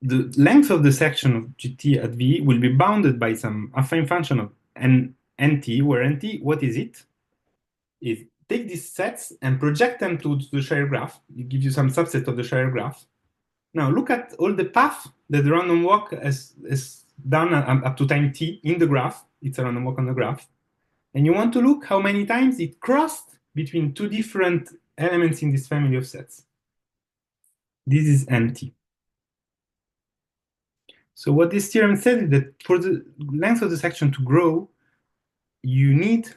Speaker 2: The length of the section of GT at V will be bounded by some affine function of NT, where NT, what is it? Is take these sets and project them to the Schreier graph. It gives you some subset of the Schreier graph. Now look at all the path that the random walk has done up to time t in the graph. It's a random walk on the graph. And you want to look how many times it crossed between two different elements in this family of sets. This is empty. So what this theorem says is that for the length of the section to grow, you need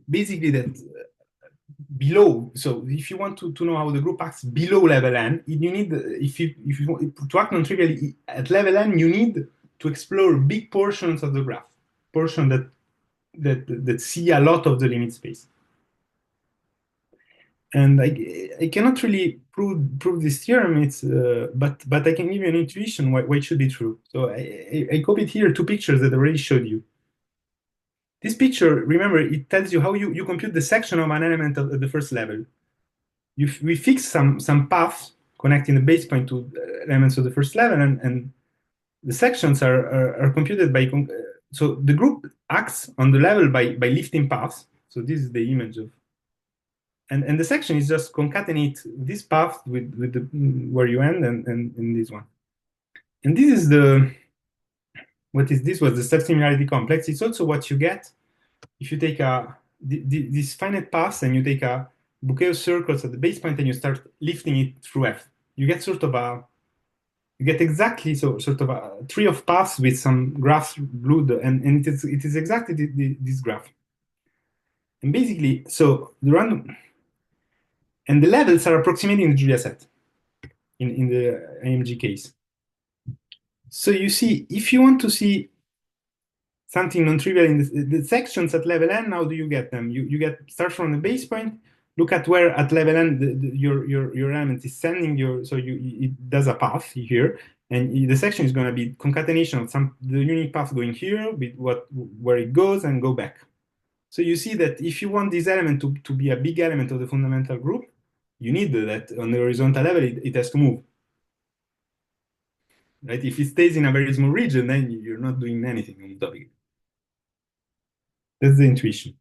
Speaker 2: basically that below. So if you want to know how the group acts below level n, you need, if you want to act non-trivially at level n, you need to explore big portions of the graph, portion that see a lot of the limit space. And I cannot really prove this theorem. It's but I can give you an intuition why it should be true. So I copied here two pictures that I already showed you. This picture, remember, it tells you how you compute the section of an element at the first level. We fix some paths connecting the base point to elements of the first level, and the sections are computed by. So the group acts on the level by lifting paths. So this is the image of. And the section is just concatenate this path with the where you end and this one. And this is this was the self-similarity complex. It's also what you get if you take this finite path and you take a bouquet of circles at the base point and you start lifting it through F. You get you get exactly sort of a tree of paths with some graphs glued, and it is exactly this graph. And basically, so the random. And the levels are approximating the Julia set in the IMG case. So you see, if you want to see something non-trivial in the sections at level n, how do you get them? You start from the base point, look at where at level n your element is sending so it does a path here, and the section is going to be concatenation of the unique path going here with where it goes and go back. So you see that if you want this element to be a big element of the fundamental group, you need that on the horizontal level, it has to move. Right? If it stays in a very small region, then you're not doing anything on the topic. That's the intuition.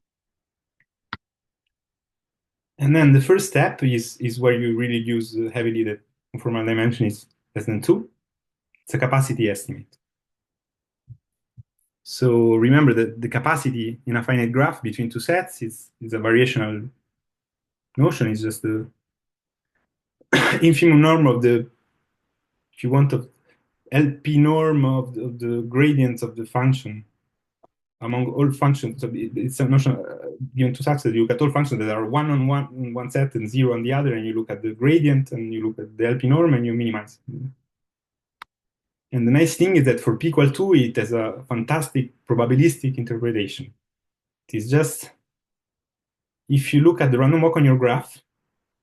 Speaker 2: And then the first step is where you really use heavily the conformal dimension is less than 2. It's a capacity estimate. So remember that the capacity in a finite graph between two sets is a variational notion. It's just the infimum norm of the, if you want, of LP norm of the gradients of the function among all functions. So it's a notion given two sets. You look at all functions that are 1 on one in one set and 0 on the other, and you look at the gradient and you look at the LP norm and you minimize. And the nice thing is that for p equal 2, it has a fantastic probabilistic interpretation. It is just, if you look at the random walk on your graph,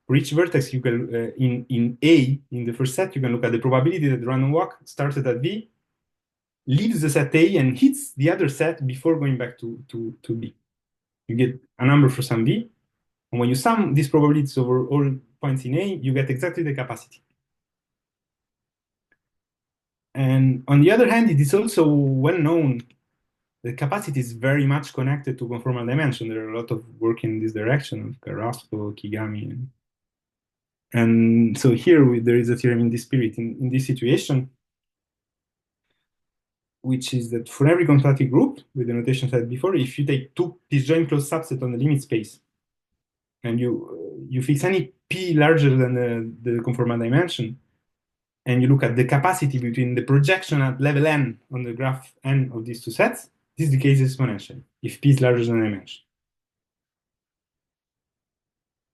Speaker 2: for each vertex, you can in A, in the first set, you can look at the probability that the random walk started at B, leaves the set A, and hits the other set before going back to B. You get a number for some B, and when you sum these probabilities over all points in A, you get exactly the capacity. And on the other hand, it is also well known that capacity is very much connected to conformal dimension. There are a lot of work in this direction, Carrasco, Kigami. And so here there is a theorem in this spirit, in this situation, which is that for every quadratic group, with the notation said before, if you take two disjoint closed subset on the limit space, and you fix any p larger than the conformal dimension, and you look at the capacity between the projection at level n on the graph n of these two sets, this decays exponentially if p is larger than the dimension.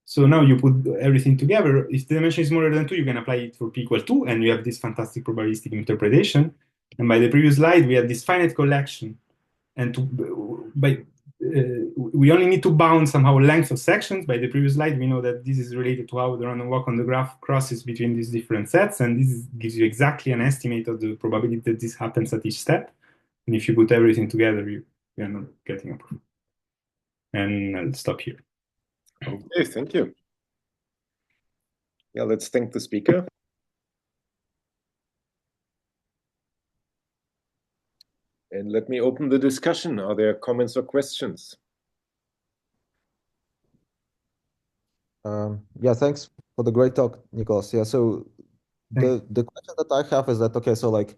Speaker 2: So now you put everything together. If the dimension is smaller than 2, you can apply it for p equal 2, and you have this fantastic probabilistic interpretation. And by the previous slide, we had this finite collection. And we only need to bound somehow length of sections. By the previous slide, we know that this is related to how the random walk on the graph crosses between these different sets. And this gives you exactly an estimate of the probability that this happens at each step. And if you put everything together, you are not getting a proof. And I'll stop here.
Speaker 1: Okay, thank you. Yeah, let's thank the speaker. And let me open the discussion. Are there comments or questions?
Speaker 3: Yeah, thanks for the great talk, Nicolás. Yeah, so the question that I have is that, okay, so like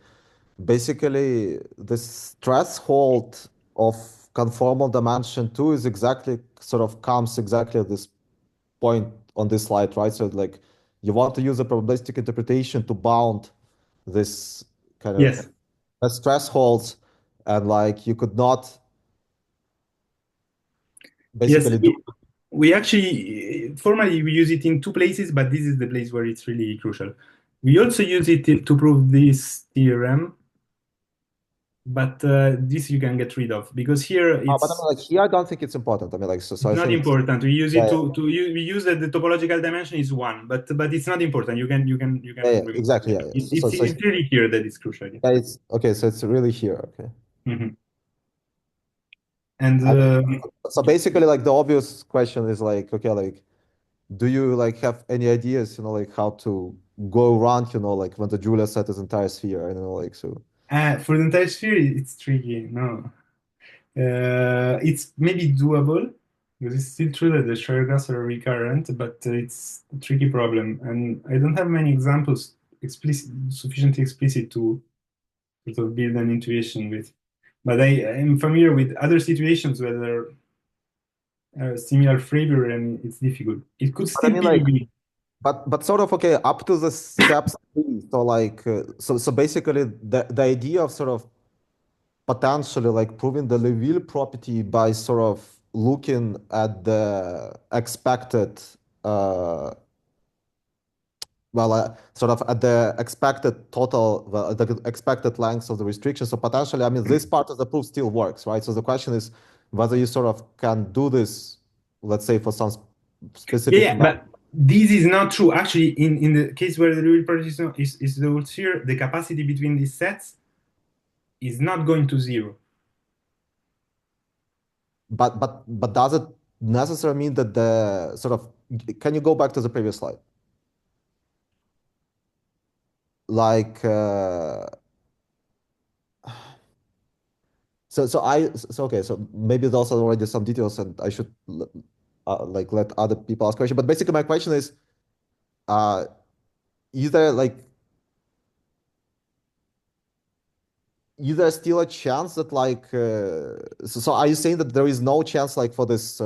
Speaker 3: basically this threshold of conformal dimension 2 is exactly sort of comes exactly at this point on this slide, right? So like you want to use a probabilistic interpretation to bound this kind of
Speaker 2: Yes.
Speaker 3: as thresholds, and like you could not
Speaker 2: Yes.
Speaker 3: basically do.
Speaker 2: We actually, formally, we use it in two places, but this is the place where it's really crucial. We also use it to prove this theorem, but this you can get rid of because here
Speaker 3: But I mean,
Speaker 2: it's
Speaker 3: like here, I don't think it's important. I mean, like so
Speaker 2: it's
Speaker 3: I
Speaker 2: not
Speaker 3: think
Speaker 2: important. We use
Speaker 3: yeah,
Speaker 2: it we use that the topological dimension is one, but it's not important. You
Speaker 3: yeah,
Speaker 2: can
Speaker 3: yeah, exactly, yeah, yeah.
Speaker 2: it's really here that it's crucial. Yeah.
Speaker 3: Yeah, it's okay. So it's really here. Okay.
Speaker 2: Mhm. And
Speaker 3: I mean, so basically, like the obvious question is like, okay, like, do you like have any ideas, like how to go around, like when the Julia set is entire sphere? I don't know, like so.
Speaker 2: for the entire sphere, it's tricky. No, it's maybe doable because it's still true that the Schreier graphs are recurrent, but it's a tricky problem, and I don't have many examples sufficiently explicit to sort of build an intuition with. But I am familiar with other situations where there are similar flavor, and it's difficult. It could
Speaker 3: But I
Speaker 2: still
Speaker 3: mean, like,
Speaker 2: be.
Speaker 3: but sort of okay, up to the steps three. So like, so basically, the idea of sort of potentially like proving the Liouville property by sort of looking at the expected uh sort of at the expected total the expected lengths of the restriction. So potentially, I mean, this part of the proof still works, right? So the question is whether you sort of can do this, let's say, for some
Speaker 2: Yeah,
Speaker 3: specific
Speaker 2: yeah, but this is not true. Actually, in the case where the Liouville property is the whole sphere, the capacity between these sets is not going to zero.
Speaker 3: but does it necessarily mean that the sort of can you go back to the previous slide? Like so okay, so maybe there's also already some details and I should like let other people ask questions. But basically my question uh is there like is there still a chance that like so are you saying that there is no chance like for this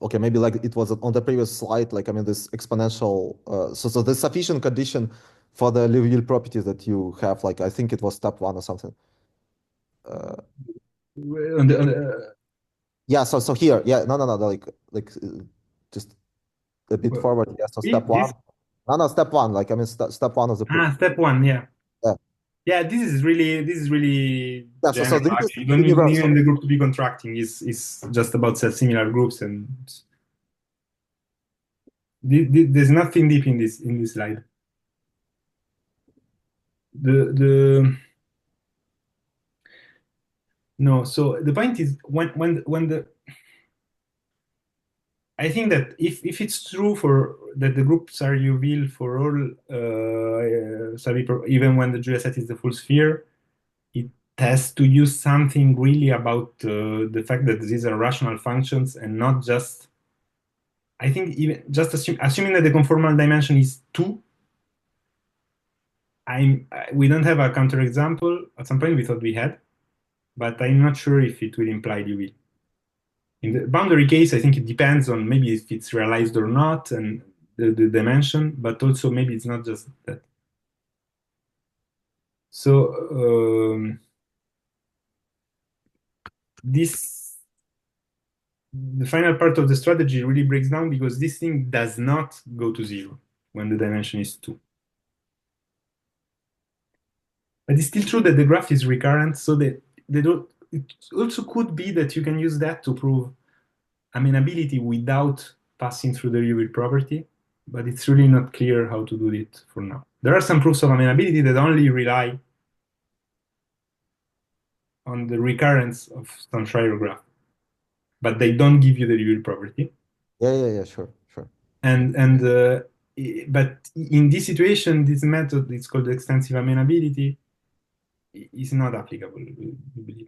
Speaker 3: okay, maybe like it was on the previous slide, like I mean this exponential so there's sufficient condition for the Liouville property that you have, like I think it was step one or something. Uh,
Speaker 2: On
Speaker 3: yeah, so here, yeah, no, like just a bit forward. Yeah, so step one.
Speaker 2: this
Speaker 3: No, step one. Like I mean, step one of the proof.
Speaker 2: step one, yeah.
Speaker 3: Yeah,
Speaker 2: Yeah, this is really
Speaker 3: yeah. So
Speaker 2: general.
Speaker 3: this is
Speaker 2: Actually, you don't need even
Speaker 3: universal.
Speaker 2: the group to be contracting. It's just about self-similar groups, and there's nothing deep in this slide. The no. So the point is when the I think that if it's true for that the groups are Liouville for all even when the Julia set is the full sphere, it has to use something really about the fact that these are rational functions and not just. I think even just assuming that the conformal dimension is two, we don't have a counterexample. At some point we thought we had, but I'm not sure if it will imply Liouville. In the boundary case, I think it depends on maybe if it's realized or not and the dimension, but also maybe it's not just that. So this the final part of the strategy really breaks down because this thing does not go to zero when the dimension is two. But it's still true that the graph is recurrent, so that they don't. It also could be that you can use that to prove amenability without passing through the Liouville property, but it's really not clear how to do it for now. There are some proofs of amenability that only rely on the recurrence of some Schreier graph, but they don't give you the Liouville property.
Speaker 3: Yeah, sure.
Speaker 2: And but in this situation, this method, it's called extensive amenability, is not applicable, we believe.